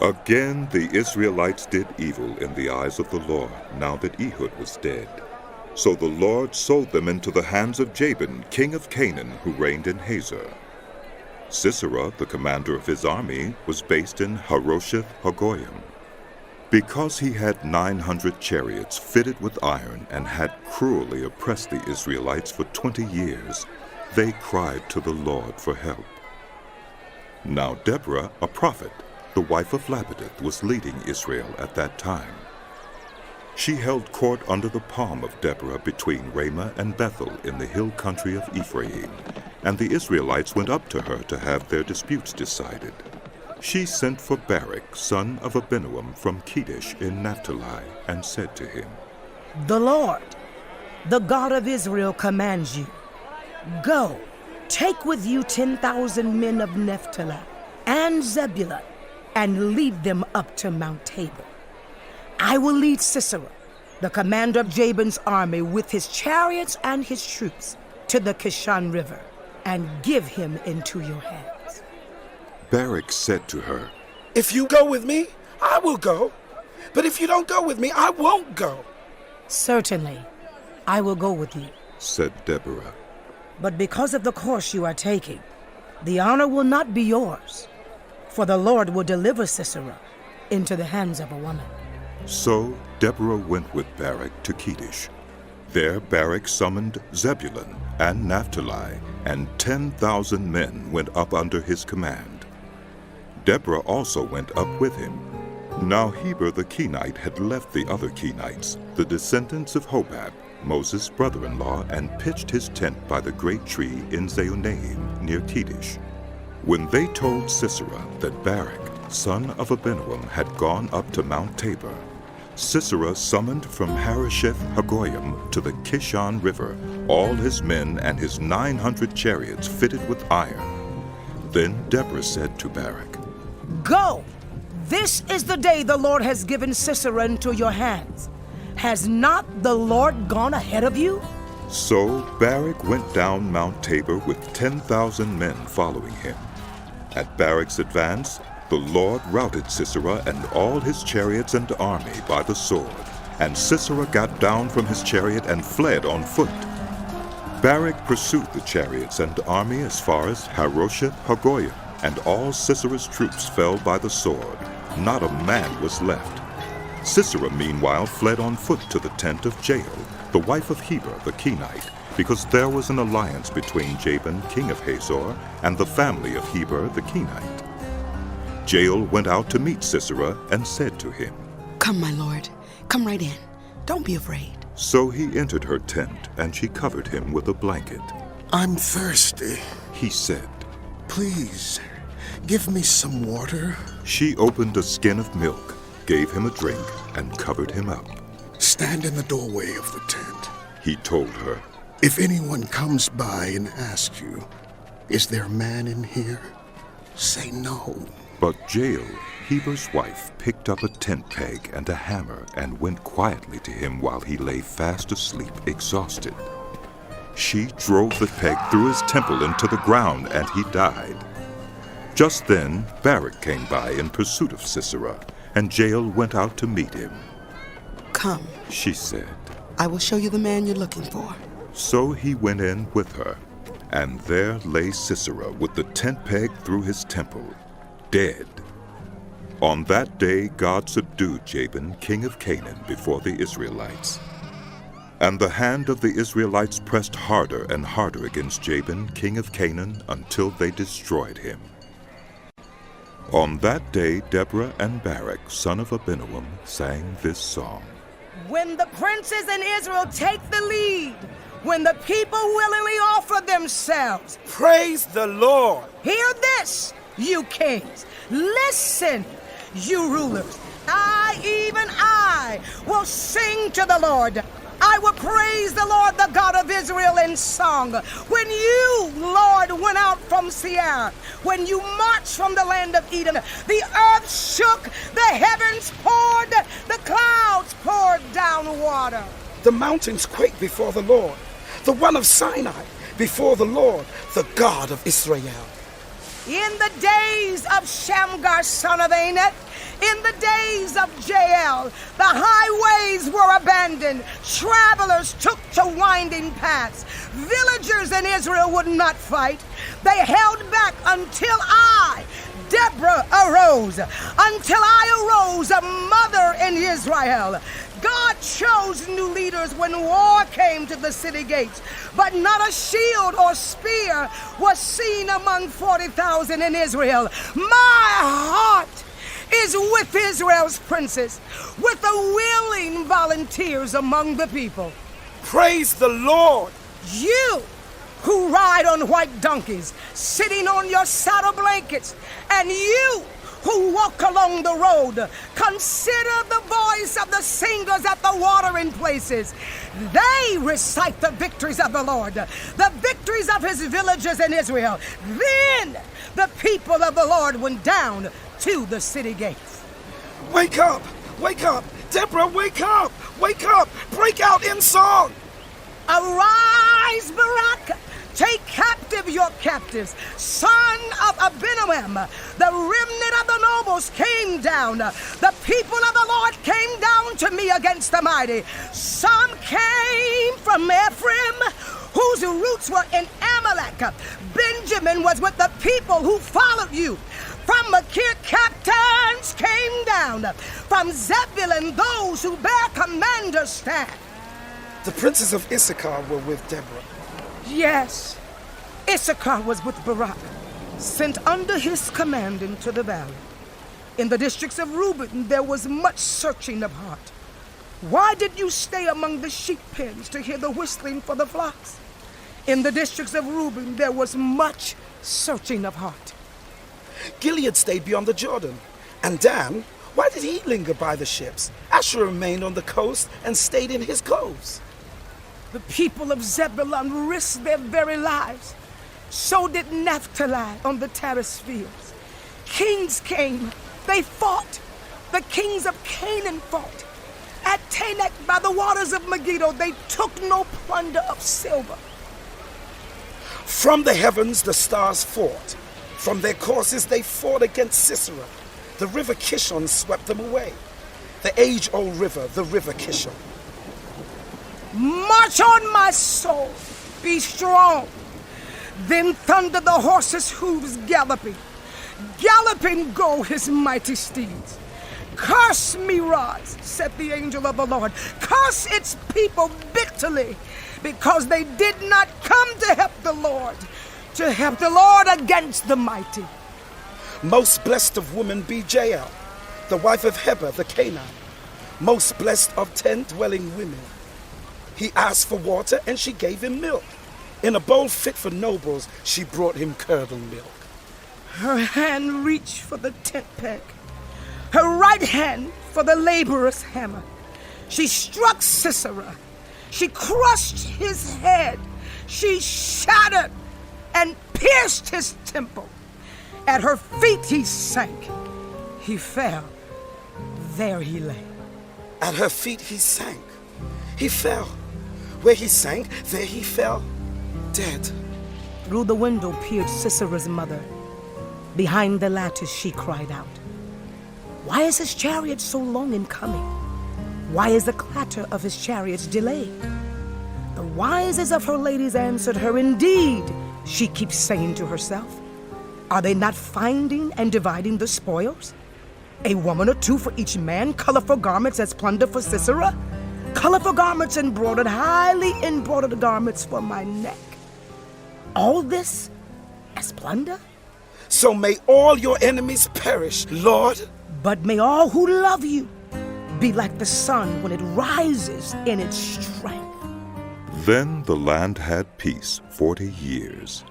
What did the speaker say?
Again the Israelites did evil in the eyes of the Lord, now that Ehud was dead. So the Lord sold them into the hands of Jabin, king of Canaan, who reigned in Hazor. Sisera, the commander of his army, was based in Harosheth Hagoyim. Because he had 900 chariots fitted with iron and had cruelly oppressed the Israelites for 20 years, they cried to the Lord for help. Now Deborah, a prophet, the wife of Lapidoth, was leading Israel at that time. She held court under the palm of Deborah between Ramah and Bethel in the hill country of Ephraim, and the Israelites went up to her to have their disputes decided. She sent for Barak, son of Abinoam from Kedesh in Naphtali, and said to him, "The Lord, the God of Israel, commands you, go, take with you 10,000 men of Naphtali and Zebulun, and lead them up to Mount Tabor. I will lead Sisera, the commander of Jabin's army, with his chariots and his troops, to the Kishon River, and give him into your hands." Barak said to her, "If you go with me, I will go. But if you don't go with me, I won't go." "Certainly, I will go with you. said Deborah. But because of the course you are taking, the honor will not be yours, for the Lord will deliver Sisera into the hands of a woman." So Deborah went with Barak to Kedesh. There Barak summoned Zebulun and Naphtali, and 10,000 men went up under his command. Deborah also went up with him. Now Heber the Kenite had left the other Kenites, the descendants of Hobab, Moses' brother-in-law, and pitched his tent by the great tree in Zaonaim near Kedesh. When they told Sisera that Barak, son of Abinoam, had gone up to Mount Tabor, Sisera summoned from Harosheth Hagoyim to the Kishon River all his men and his 900 chariots fitted with iron. Then Deborah said to Barak, "Go! This is the day the Lord has given Sisera into your hands. Has not the Lord gone ahead of you?" So Barak went down Mount Tabor with 10,000 men following him. At Barak's advance, the Lord routed Sisera and all his chariots and army by the sword, and Sisera got down from his chariot and fled on foot. Barak pursued the chariots and army as far as Harosheth Hagoyim, and all Sisera's troops fell by the sword. Not a man was left. Sisera meanwhile fled on foot to the tent of Jael, the wife of Heber the Kenite, because there was an alliance between Jabin, king of Hazor, and the family of Heber the Kenite. Jael went out to meet Sisera and said to him, "Come, my lord, come right in. Don't be afraid." So he entered her tent, and she covered him with a blanket. "I'm thirsty. He said, Please, give me some water." She opened a skin of milk, gave him a drink, and covered him up. "Stand in the doorway of the tent. He told her, If anyone comes by and asks you, 'Is there a man in here?' say no." But Jael, Heber's wife, picked up a tent peg and a hammer and went quietly to him while he lay fast asleep, exhausted. She drove the peg through his temple into the ground, and he died. Just then Barak came by in pursuit of Sisera, and Jael went out to meet him. "Come, She said. I will show you the man you're looking for." So he went in with her, and there lay Sisera with the tent peg through his temple, dead. On that day God subdued Jabin, king of Canaan, before the Israelites. And the hand of the Israelites pressed harder and harder against Jabin, king of Canaan, until they destroyed him. On that day Deborah and Barak, son of Abinoam, sang this song. When the princes in Israel take the lead, when the people willingly offer themselves, Praise the Lord. hear this, you kings. Listen, you rulers. Even I, will sing to the Lord. I will praise the Lord, the God of Israel, in song. When you, Lord, went out from Seir, when you marched from the land of Edom, the earth shook, the heavens poured, the clouds poured down water. The mountains quake before the Lord, the one of Sinai before the Lord, the God of Israel. In the days of Shamgar, son of Anath, In the days of Jael, the highways were abandoned. Travelers took to winding paths. Villagers in Israel would not fight. They held back until I, Deborah, arose. Until I arose, a mother in Israel. God chose new leaders when war came to the city gates, but not a shield or spear was seen among 40,000 in Israel. My heart is with Israel's princes, with the willing volunteers among the people. Praise the Lord! You who ride on white donkeys, sitting on your saddle blankets, and you who walk along the road, consider the voice of the singers at the watering places. They recite the victories of the Lord, the victories of his villages in Israel. Then the people of the Lord went down to the city gates. Wake up! Wake up! Deborah, wake up! Wake up! Break out in song! Arise, Barak! Take captive your captives. Son of Abinoam, the remnant of the nobles came down. The people of the Lord came down to me against the mighty. Some came from Ephraim, whose roots were in Amalek. Benjamin was with the people who followed you. From Machir, captains came down. From Zebulun, those who bear commander's staff. The princes of Issachar were with Deborah. Yes, Issachar was with Barak, sent under his command into the valley. In the districts of Reuben, there was much searching of heart. Why did you stay among the sheep pens to hear the whistling for the flocks? In the districts of Reuben, there was much searching of heart. Gilead stayed beyond the Jordan. And Dan, why did he linger by the ships? Asher remained on the coast and stayed in his coves. The people of Zebulun risked their very lives. So did Naphtali on the terrace fields. Kings came, they fought. The kings of Canaan fought. At Tanakh by the waters of Megiddo, they took no plunder of silver. From the heavens the stars fought. From their courses they fought against Sisera. The river Kishon swept them away. The age-old river, the river Kishon. March on, my soul, be strong. Then thundered the horses' hooves galloping. Galloping go his mighty steeds. Curse me, Roz, said the angel of the Lord. Curse its people bitterly, because they did not come to help the Lord against the mighty. Most blessed of women be Jael, the wife of Heber the Canaanite. Most blessed of 10 dwelling women. He asked for water, and she gave him milk. In a bowl fit for nobles, she brought him curdled milk. Her hand reached for the tent peg, her right hand for the laborer's hammer. She struck Sisera. She crushed his head. She shattered and pierced his temple. At her feet he sank. He fell. There he lay. At her feet he sank. He fell. Where he sank, there he fell, dead. Through the window peered Sisera's mother. Behind the lattice she cried out, "Why is his chariot so long in coming? Why is the clatter of his chariots delayed?" The wisest of her ladies answered her, "Indeed," she keeps saying to herself, "are they not finding and dividing the spoils? A woman or two for each man, colorful garments as plunder for Sisera, colorful garments embroidered, highly embroidered garments for my neck. All this as plunder? So may all your enemies perish, Lord. But may all who love you be like the sun when it rises in its strength." Then the land had peace 40 years.